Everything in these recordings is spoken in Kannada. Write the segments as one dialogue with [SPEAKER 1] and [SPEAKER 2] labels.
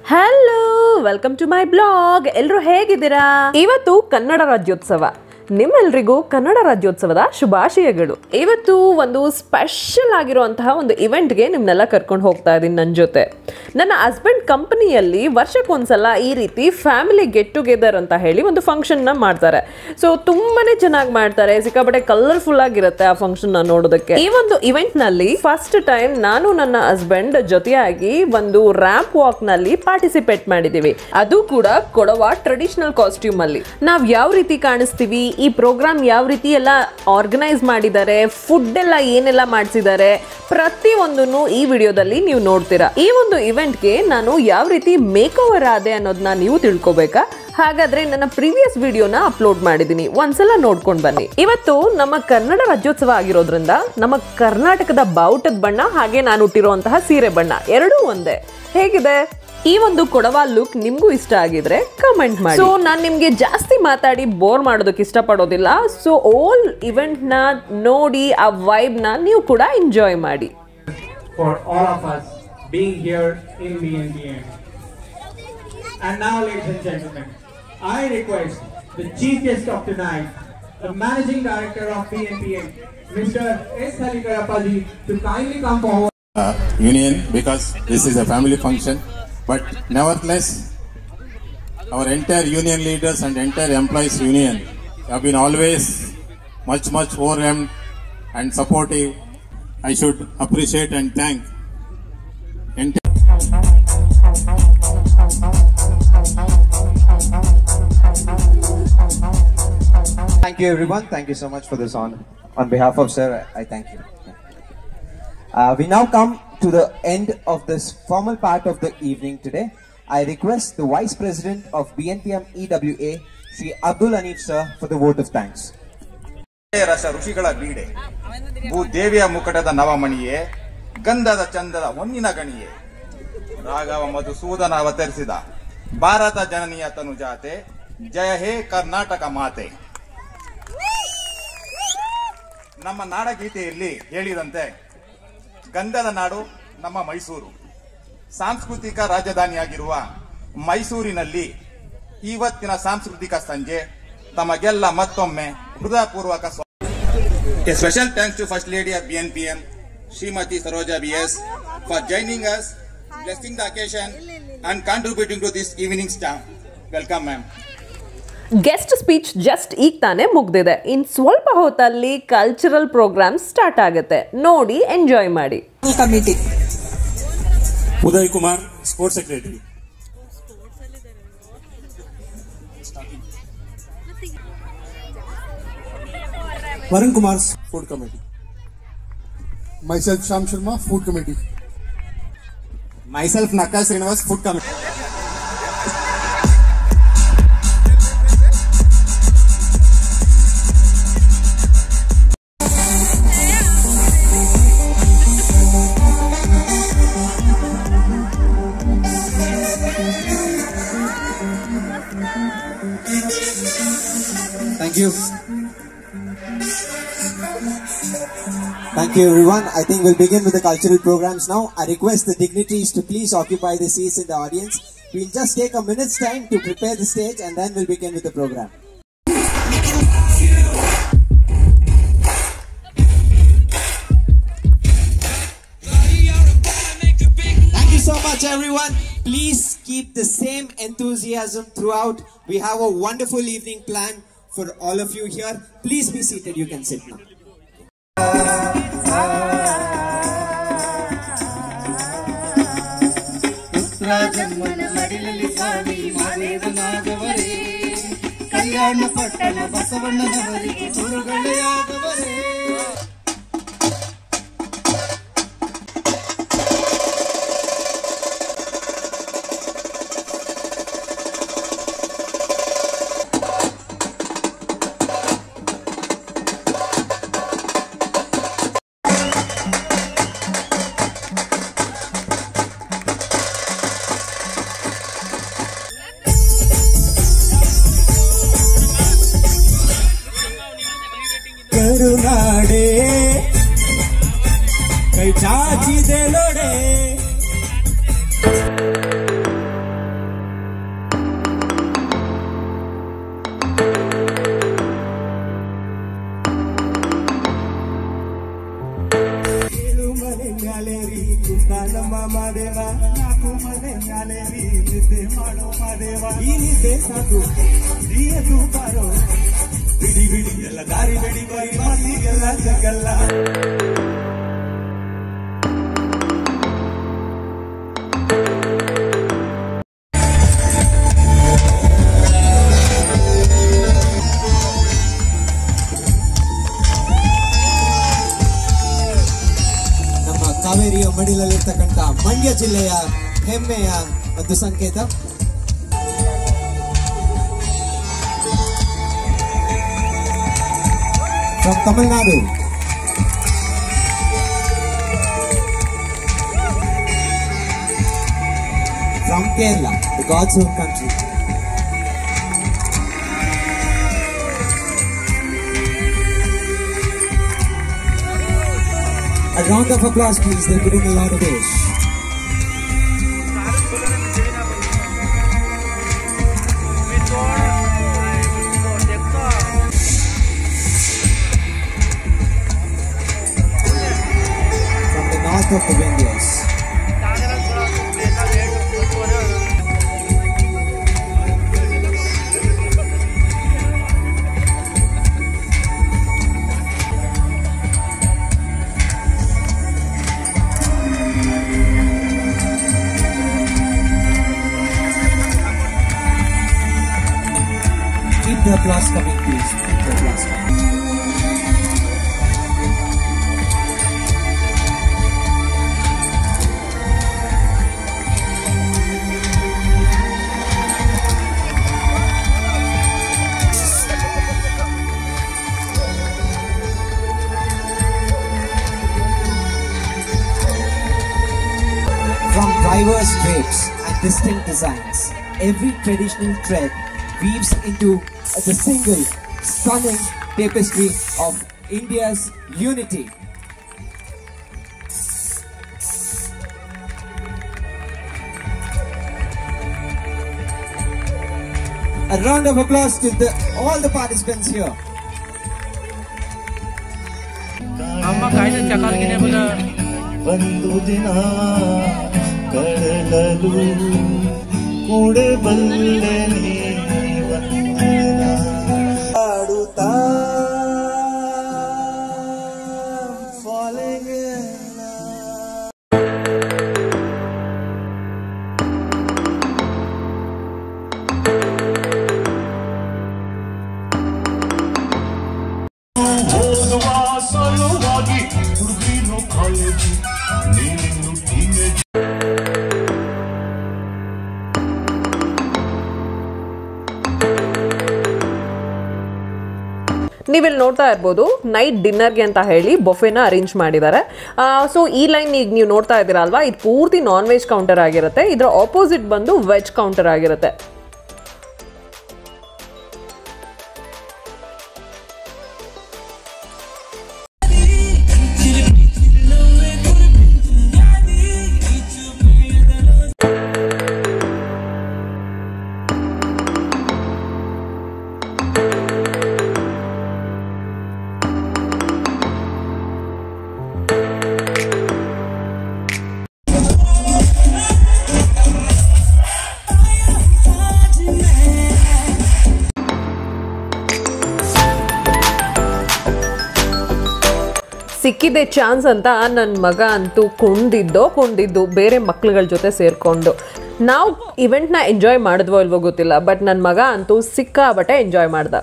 [SPEAKER 1] Hello, welcome to my blog. ಎಲ್ಲರೂ ಹೇಗಿದ್ದೀರಾ? ಇವತ್ತು ಕನ್ನಡ ರಾಜ್ಯೋತ್ಸವ. ನಿಮ್ಮೆಲ್ರಿಗೂ ಕನ್ನಡ ರಾಜ್ಯೋತ್ಸವದ ಶುಭಾಶಯಗಳು. ಇವತ್ತು ಒಂದು ಸ್ಪೆಷಲ್ ಆಗಿರುವಂತಹ ಒಂದು ಇವೆಂಟ್ಗೆ ನಿಮ್ಮನ್ನೆಲ್ಲ ಕರ್ಕೊಂಡು ಹೋಗ್ತಾ ಇದ್ದೀನಿ ನನ್ನ ಜೊತೆ. ನನ್ನ ಹಸ್ಬೆಂಡ್ ಕಂಪನಿಯಲ್ಲಿ ವರ್ಷಕ್ಕೊಂದ್ಸಲ ಈ ರೀತಿ ಫ್ಯಾಮಿಲಿ ಗೆಟ್ ಟುಗೆದರ್ ಅಂತ ಹೇಳಿ ಒಂದು ಫಂಕ್ಷನ್ನ ಮಾಡ್ತಾರೆ. ಸೊ ತುಂಬಾನೇ ಚೆನ್ನಾಗಿ ಮಾಡ್ತಾರೆ, ಸಿಕ್ಕಾಪಟ್ಟೆ ಕಲರ್ಫುಲ್ ಆಗಿರುತ್ತೆ ಆ ಫಂಕ್ಷನ್ ನೋಡೋದಕ್ಕೆ. ಈ ಒಂದು ಇವೆಂಟ್ ನಲ್ಲಿ ಫಸ್ಟ್ ಟೈಮ್ ನಾನು ನನ್ನ ಹಸ್ಬೆಂಡ್ ಜೊತೆಯಾಗಿ ಒಂದು ರ್ಯಾಂಪ್ ವಾಕ್ ನಲ್ಲಿ ಪಾರ್ಟಿಸಿಪೇಟ್ ಮಾಡಿದೀವಿ. ಅದು ಕೂಡ ಕೊಡವ ಟ್ರೆಡಿಷನಲ್ ಕಾಸ್ಟ್ಯೂಮ್ ಅಲ್ಲಿ. ನಾವ್ ಯಾವ ರೀತಿ ಕಾಣಿಸ್ತೀವಿ, ಈ ಪ್ರೋಗ್ರಾಮ್ ಯಾವ ರೀತಿ ಎಲ್ಲ ಆರ್ಗನೈಸ್ ಮಾಡಿದ್ದಾರೆ, ಫುಡ್ ಎಲ್ಲ ಏನೆಲ್ಲ ಮಾಡಿಸಿದ್ದಾರೆ, ಪ್ರತಿಯೊಂದನ್ನು ಈ ವಿಡಿಯೋದಲ್ಲಿ ನೀವು ನೋಡ್ತೀರಾ. ಈ ಒಂದು ಇವೆಂಟ್ಗೆ ನಾನು ಯಾವ ರೀತಿ ಮೇಕ್ ಓವರ್ ಆದೆ ಅನ್ನೋದನ್ನ ನೀವು ತಿಳ್ಕೊಬೇಕಾ? ಹಾಗಾದ್ರೆ ನನ್ನ ಪ್ರೀವಿಯಸ್ ವಿಡಿಯೋನ ಅಪ್ಲೋಡ್ ಮಾಡಿದ್ದೀನಿ, ಒಂದ್ಸಲ ನೋಡ್ಕೊಂಡು ಬನ್ನಿ. ಇವತ್ತು ನಮ್ಮ ಕನ್ನಡ ರಾಜ್ಯೋತ್ಸವ ಆಗಿರೋದ್ರಿಂದ ನಮ್ಮ ಕರ್ನಾಟಕದ ಬಾವುಟದ ಬಣ್ಣ ಹಾಗೆ ನಾನು ಹುಟ್ಟಿರುವಂತಹ ಸೀರೆ ಬಣ್ಣ ಎರಡೂ ಒಂದೇ. ಹೇಗಿದೆ ಈ ಒಂದು ಕೊಡವ ಲುಕ್? ನಿಮ್ಗೂ ಇಷ್ಟ ಆಗಿದ್ರೆ ಕಮೆಂಟ್ ಮಾಡಿ. ಸೊ ನಾನು ನಿಮ್ಗೆ ಜಾಸ್ತಿ ಮಾತಾಡಿ ಬೋರ್ ಮಾಡೋದಕ್ಕೆ ಇಷ್ಟಪಡೋದಿಲ್ಲ. ಸೊ ಆಲ್ ಇವೆಂಟ್ ನ ನೋಡಿ ಆ ವೈಬ್ ನ ನೀವು ಕೂಡ ಎಂಜಾಯ್ ಮಾಡಿ.
[SPEAKER 2] For all of us being here in BNPM. And now, ladies and gentlemen, I request the chief guest of tonight, the managing director of BNPM, Mr. S. Halikarappaji, to kindly come forward.
[SPEAKER 3] Union, because this is a family function, but nevertheless our entire union leaders and entire employees union have been always much overwhelmed and supportive. I should appreciate and thank
[SPEAKER 4] Thank you everyone. Thank you so much for this honor. On behalf of sir, I thank you. We now come to the end of this formal part of the evening today. I request the Vice President of BNPM EWA, Sri Abdul Hanif sir, for the vote of thanks.
[SPEAKER 5] ರಸ ಋಷಿಗಳ ಬೀಡೆ, ಭೂದೇವಿಯ ಮುಕಟದ ನವಮಣಿಯೇ, ಗಂಧದ ಚಂದದ ಹೊನ್ನಿನ ಗಣಿಯೇ, ರಾಘವ ಮಧುಸೂದನ ಅವತರಿಸಿದ ಭಾರತ ಜನನಿಯ ತನುಜಾತೆ, ಜಯ ಹೇ ಕರ್ನಾಟಕ ಮಾತೆ. ನಮ್ಮ ನಾಡಗೀತೆಯಲ್ಲಿ ಹೇಳಿದಂತೆ ಗಂಧದ ನಾಡು ನಮ್ಮ ಮೈಸೂರು. ಸಾಂಸ್ಕೃತಿಕ ರಾಜಧಾನಿಯಾಗಿರುವ ಮೈಸೂರಿನಲ್ಲಿ ಇವತ್ತಿನ ಸಾಂಸ್ಕೃತಿಕ ಸಂಜೆ ತಮಗೆಲ್ಲ ಮತ್ತೊಮ್ಮೆ ಹೃದಯಪೂರ್ವಕ ಸ್ವಾಗತ. A special thanks to First Lady of BNPM, Srimati Saroja BS, for joining us, blessing the occasion and contributing to this evening's time. Welcome, ma'am.
[SPEAKER 1] Guest speech just ಈಗ ತಾನೇ ಮುಗ್ದಿದೆ. ಇನ್ ಸ್ವಲ್ಪ ಹೊತ್ತಲ್ಲಿ ಕಲ್ಚರಲ್ ಪ್ರೋಗ್ರಾಮ್ ಸ್ಟಾರ್ಟ್ ಆಗುತ್ತೆ, ನೋಡಿ ಎಂಜಾಯ್ ಮಾಡಿ.
[SPEAKER 6] Committee
[SPEAKER 3] Uday Kumar, Sports Secretary.
[SPEAKER 6] Varun Kumar,
[SPEAKER 3] Food Committee.
[SPEAKER 6] myself Sham Sharma, Food Committee.
[SPEAKER 5] Myself Nakka Srinivas, Food Committee.
[SPEAKER 4] Thank you. Thank you everyone. I think we'll begin with the cultural programs now. I request the dignitaries to please occupy the seats in the audience. We'll just take a minute's time to prepare the stage and then we'll begin with the program. Thank you so much everyone. Please keep the same enthusiasm throughout. We have a wonderful evening planned for all of you here. Please be seated. You can sit now.
[SPEAKER 7] ಕಲ್ಯಾಣ ಪಟ್ಟಣ ಬಸವಣ್ಣನವರಿಗೆ ಗುರುಗಳಾದವರೇ.
[SPEAKER 6] ಕರುನಾಡೆ ಕೈ ಚಾಚಿದೆ ಲೋಡೆ
[SPEAKER 7] ನಾನೇರಿ ನಿದ್ದೆ ಮಾಡೋ ಮಾದೇವ ಈ ನಿದ್ದೆ ಸಾಕು ನೀಯದು ಬಾರೋ ಬಿಡಿ ಬಿಡಿ ಎಲ್ಲ ದಾರಿ ಬಿಡಿ ಬೈ ಮಾತಿಗೆಲ್ಲ ಜಗಲ್ಲ ಕಾವೇರಿಯ ಮಡಿಲಲ್ಲಿರ್ತಕ್ಕಂಥ ಮಂಡ್ಯ ಜಿಲ್ಲೆಯ ಹೆಮ್ಮೆಯ ಒಂದು ಸಂಕೇತ from Tamil Nadu from Kerala the God's own country A round of applause, please. They're putting a lot of this. From the north of the Vindhyas. Keep the applause coming, please. Keep the applause coming. From diverse drapes and distinct designs, every traditional thread weaves into the single stunning tapestry of India's unity. A round of applause to all the participants here.
[SPEAKER 8] ಒಂದು ದಿನ ಕಡಲಲು ಕೂಡೆ ಬಲ್ಲೆ ಆಡುತ್ತಾ falling in love. ಓದುವ ಸಲುವಾಗಿ ಹುಡುಗಿರು ಕಾಲೇಜು ನೀನು ಟೀನೇಜ್
[SPEAKER 1] ನೀವಿಲ್ಲಿ ನೋಡ್ತಾ ಇರ್ಬೋದು ನೈಟ್ ಡಿನ್ನರ್ಗೆ ಅಂತ ಹೇಳಿ ಬೊಫೆನ ಅರೇಂಜ್ ಮಾಡಿದ್ದಾರೆ. ಸೊ ಈ ಲೈನ್ ಈಗ ನೀವು ನೋಡ್ತಾ ಇದ್ದೀರಾ ಅಲ್ವಾ, ಇದು ಪೂರ್ತಿ ನಾನ್ ವೆಜ್ ಕೌಂಟರ್ ಆಗಿರುತ್ತೆ. ಇದರ ಆಪೋಸಿಟ್ ಬಂದು ವೆಜ್ ಕೌಂಟರ್ ಆಗಿರುತ್ತೆ. ಸಿಕ್ಕಿದೆ ಚಾನ್ಸ್ ಅಂತ ನನ್ನ ಮಗ ಅಂತೂ ಕೊಂಡಿದ್ದು ಬೇರೆ ಮಕ್ಳುಗಳ ಜೊತೆ ಸೇರಿಕೊಂಡು. ನಾವು ಇವೆಂಟ್ನ ಎಂಜಾಯ್ ಮಾಡಿದ್ವೋ ಇಲ್ವೋ ಗೊತ್ತಿಲ್ಲ, ಬಟ್ ನನ್ನ ಮಗ ಅಂತೂ ಸಿಕ್ಕಾಬಟ್ಟೆ ಎಂಜಾಯ್ ಮಾಡ್ದ.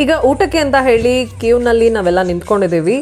[SPEAKER 1] ಈಗ ಊಟಕ್ಕೆ ಅಂತ ಹೇಳಿ ಕ್ಯೂನಲ್ಲಿ ನಾವೆಲ್ಲ ನಿಂತ್ಕೊಂಡಿದ್ದೀವಿ.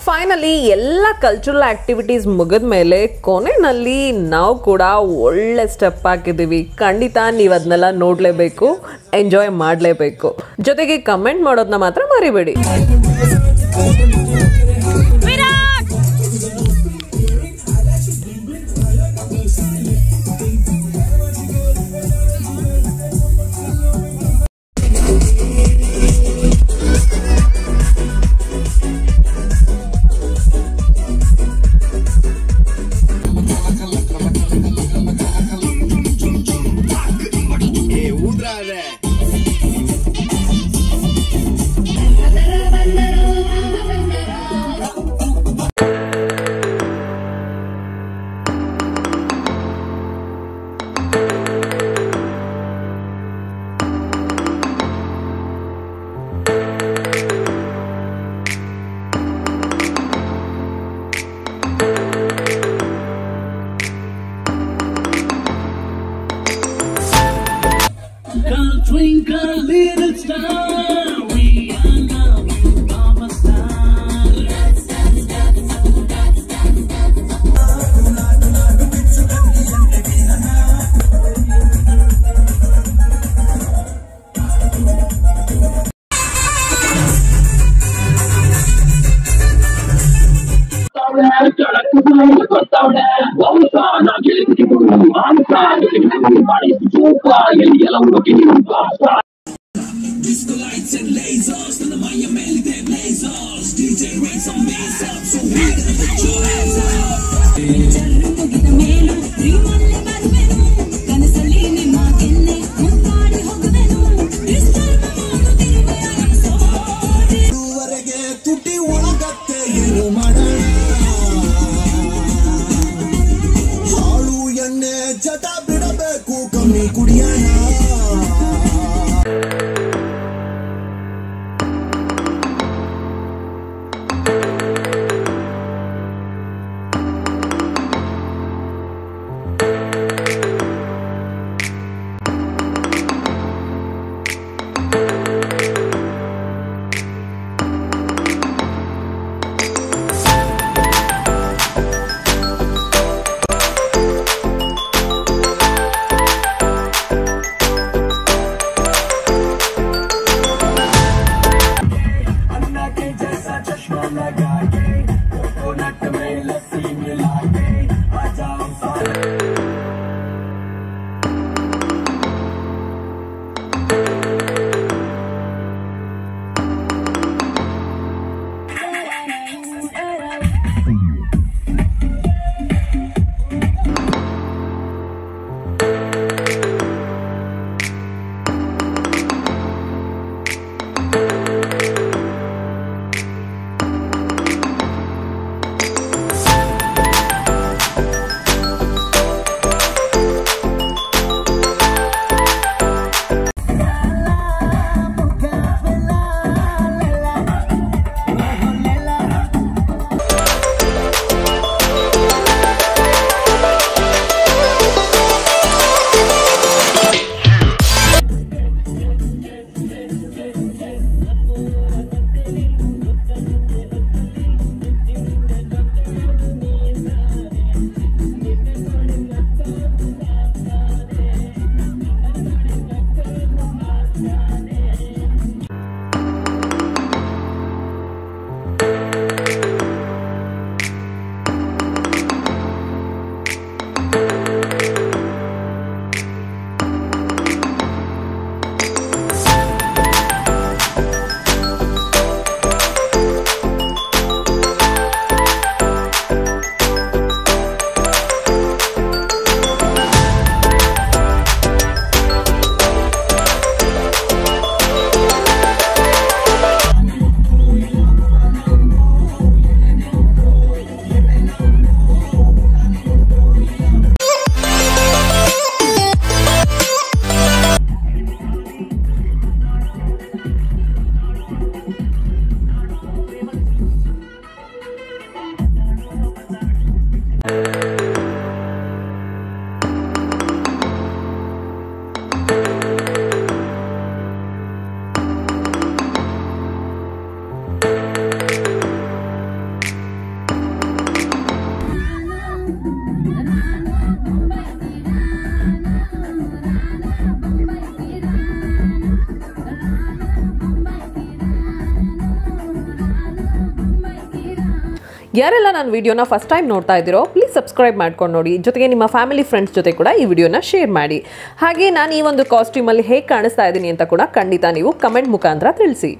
[SPEAKER 1] ಫೈನಲಿ ಎಲ್ಲ ಕಲ್ಚರಲ್ ಆಕ್ಟಿವಿಟೀಸ್ ಮುಗಿದ ಮೇಲೆ ಕೊನೆಯಲ್ಲಿ ನಾವು ಕೂಡ ಒಳ್ಳೆ ಸ್ಟೆಪ್ ಹಾಕಿದ್ದೀವಿ. ಖಂಡಿತ ನೀವು ಅದನ್ನೆಲ್ಲ ನೋಡಲೇಬೇಕು, ಎಂಜಾಯ್ ಮಾಡಲೇಬೇಕು. ಜೊತೆಗೆ ಕಮೆಂಟ್ ಮಾಡೋದನ್ನ ಮಾತ್ರ ಮರಿಬೇಡಿ.
[SPEAKER 8] Twinkle little star, we are now of a star. Disco lights and lasers, and the Maya Melly they blazers. DJ raise some bass up, so we gonna put your hands up. ತುಟಿ ಒಳಗತ್ತೆ ಏನು ಮಾಡೋಣ, ಹಾಳು ಎಣ್ಣೆ ಜಟ ಬಿಡಬೇಕು, ಕಮ್ಮಿ ಕುಡಿಯೋಣ.
[SPEAKER 1] ಯಾರೆಲ್ಲ ನನ್ನ ವಿಡಿಯೋನ ಫಸ್ಟ್ ಟೈಮ್ ನೋಡ್ತಾ ಇದ್ದೀರೋ ಪ್ಲೀಸ್ ಸಬ್ಸ್ಕ್ರೈಬ್ ಮಾಡ್ಕೊಂಡು ನೋಡಿ, ಜೊತೆಗೆ ನಿಮ್ಮ ಫ್ಯಾಮಿಲಿ ಫ್ರೆಂಡ್ಸ್ ಜೊತೆ ಕೂಡ ಈ ವಿಡಿಯೋನ ಶೇರ್ ಮಾಡಿ. ಹಾಗೆ ನಾನು ಈ ಒಂದು ಕಾಸ್ಟ್ಯೂಮಲ್ಲಿ ಹೇಗೆ ಕಾಣಿಸ್ತಾ ಇದ್ದೀನಿ ಅಂತ ಕೂಡ ಖಂಡಿತ ನೀವು ಕಮೆಂಟ್ ಮುಖಾಂತರ ತಿಳಿಸಿ.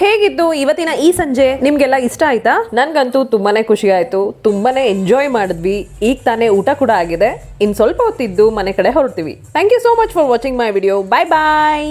[SPEAKER 1] ಹೇಗಿತ್ತು ಇವತ್ತಿನ ಈ ಸಂಜೆ? ನಿಮ್ಗೆಲ್ಲ ಇಷ್ಟ ಆಯ್ತಾ? ನನ್ಗಂತೂ ತುಂಬಾನೇ ಖುಷಿ ಆಯ್ತು, ತುಂಬಾನೇ ಎಂಜಾಯ್ ಮಾಡಿದ್ವಿ. ಈಗ ತಾನೇ ಊಟ ಕೂಡ ಆಗಿದೆ, ಇನ್ ಸ್ವಲ್ಪ ಹೊತ್ತಿದ್ದು ಮನೆ ಕಡೆ ಹೊರಡ್ತೀವಿ. Thank you so much for watching my video. Bye bye.